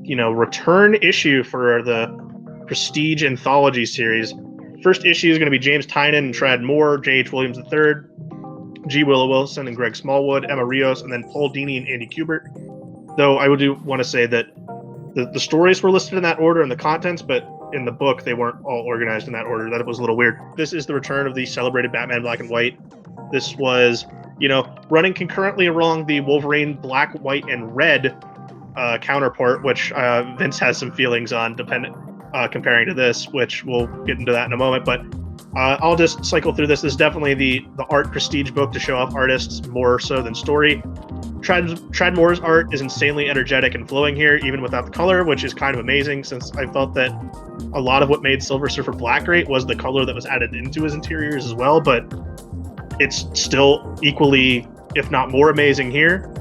return issue for the Prestige anthology series. First issue is going to be James Tynion and Tradd Moore, J.H. Williams III, G. Willow Wilson and Greg Smallwood, Emma Rios, and then Paul Dini and Andy Kubert. Though I do want to say that the stories were listed in that order and the contents, but in the book they weren't all organized in that order. That was a little weird. This is the return of the celebrated Batman Black and White. This was, running concurrently along the Wolverine Black, White, and Red counterpart, which Vince has some feelings on, comparing to this, which we'll get into that in a moment. But I'll just cycle through this. This is definitely the art prestige book to show off artists more so than story. Tradd Moore's art is insanely energetic and flowing here, even without the color, which is kind of amazing, since I felt that a lot of what made Silver Surfer Black great was the color that was added into his interiors as well, but it's still equally, if not more, amazing here.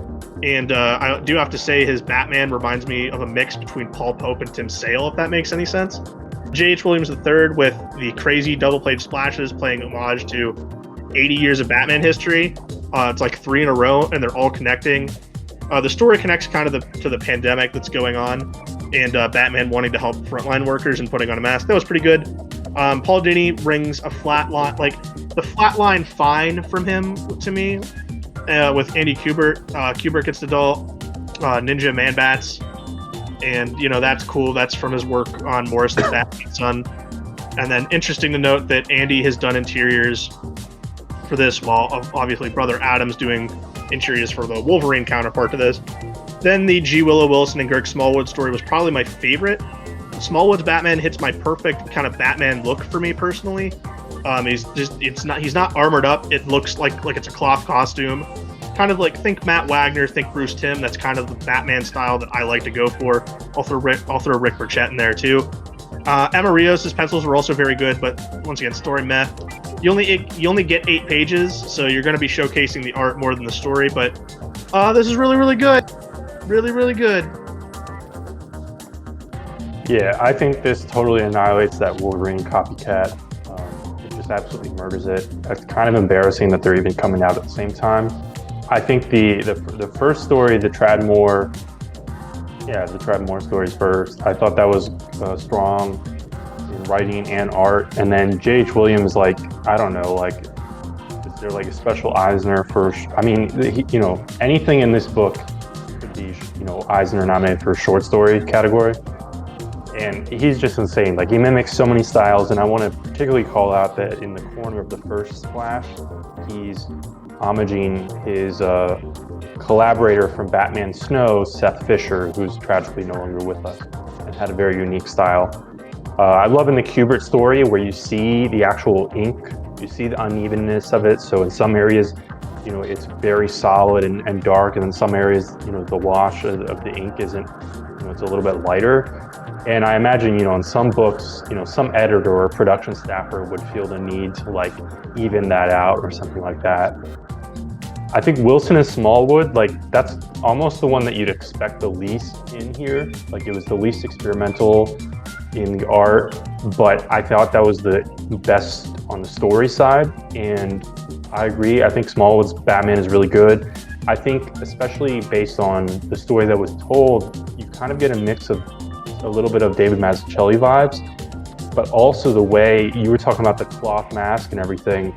And I do have to say his Batman reminds me of a mix between Paul Pope and Tim Sale, if that makes any sense. J.H. Williams III with the crazy double-page splashes playing homage to 80 years of Batman history. It's like 3 in a row, and they're all connecting. The story connects kind of to the pandemic that's going on, and Batman wanting to help frontline workers and putting on a mask. That was pretty good. Paul Dini brings a flat line, like the flat line fine from him to me, with Andy Kubert. Kubert gets the doll Ninja Man Bats, and that's cool. That's from his work on Morrison's Batman Son. And then interesting to note that Andy has done interiors for this, while obviously Brother Adam's doing interiors for the Wolverine counterpart to this. Then the G. Willow Wilson and Greg Smallwood story was probably my favorite. Smallwood's Batman hits my perfect kind of Batman look for me personally. He's not armored up. It looks like it's a cloth costume. Kind of like, think Matt Wagner, think Bruce Timm. That's kind of the Batman style that I like to go for. I'll throw Rick Burchett in there too. Emma Rios' pencils were also very good, but once again, story meh. You only get 8 pages, so you're going to be showcasing the art more than the story. But this is really, really good. Really, really good. Yeah, I think this totally annihilates that Wolverine copycat. It just absolutely murders it. It's kind of embarrassing that they're even coming out at the same time. I think the first story, the Tradd Moore stories first. I thought that was strong in writing and art. And then J.H. Williams, I don't know, is there like a special Eisner for? Anything in this book could be, Eisner nominated for short story category. And he's just insane. He mimics so many styles, and I want to particularly call out that in the corner of the first splash, he's homaging his collaborator from Batman Snow, Seth Fisher, who's tragically no longer with us, and had a very unique style. I love in the Kubert story where you see the actual ink, you see the unevenness of it. So in some areas, it's very solid and dark, and in some areas, the wash of the ink isn't, it's a little bit lighter. And I imagine, in some books, some editor or production staffer would feel the need to even that out or something like that. I think Wilson and Smallwood, that's almost the one that you'd expect the least in here. It was the least experimental in the art, but I thought that was the best on the story side. And I agree. I think Smallwood's Batman is really good. I think, especially based on the story that was told, you kind of get a mix of a little bit of David Mazzucchelli vibes, but also the way you were talking about the cloth mask and everything.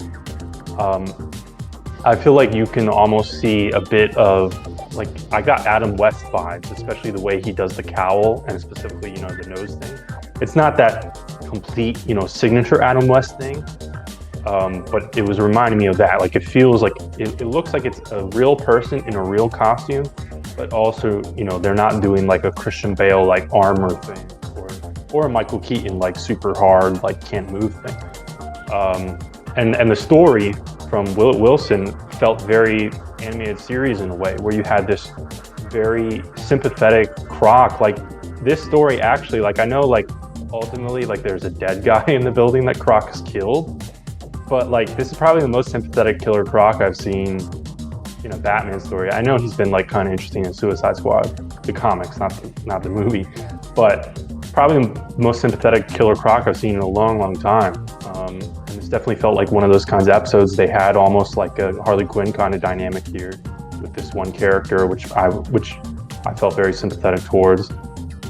I feel like you can almost see a bit of, I got Adam West vibes, especially the way he does the cowl and specifically, the nose thing. It's not that complete, signature Adam West thing, but it was reminding me of that. It feels like, it looks like it's a real person in a real costume, but also, they're not doing a Christian Bale, armor thing, or a Michael Keaton, super hard, can't move thing. And the story from Wilson felt very animated series in a way, where you had this very sympathetic Croc. This story actually, I know, ultimately, there's a dead guy in the building that Croc has killed, but this is probably the most sympathetic Killer Croc I've seen in a Batman story. I know he's been kind of interesting in Suicide Squad, the comics, not the movie, but probably the most sympathetic Killer Croc I've seen in a long, long time. And this definitely felt like one of those kinds of episodes. They had almost like a Harley Quinn kind of dynamic here with this one character, which I felt very sympathetic towards.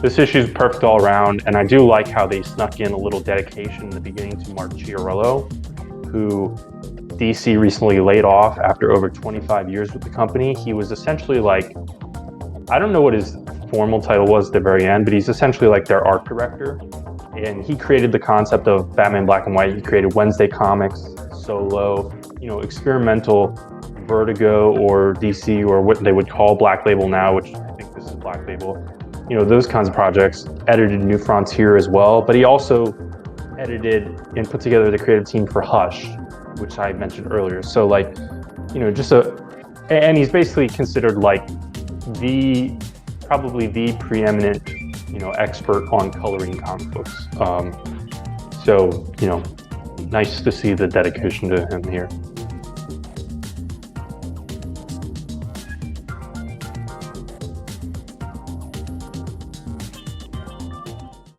this issue is perfect all around, and I do like how they snuck in a little dedication in the beginning to Mark Chiarello, who DC recently laid off after over 25 years with the company. He was essentially like, I don't know what his formal title was at the very end, but he's essentially like their art director. And he created the concept of Batman Black and White. He created Wednesday Comics, Solo, experimental Vertigo or DC, or what they would call Black Label now, which I think this is Black Label. Those kinds of projects. Edited New Frontier as well, but he also edited and put together the creative team for Hush, which I mentioned earlier. So and he's basically considered like probably the preeminent, expert on coloring comic books. So, nice to see the dedication to him here.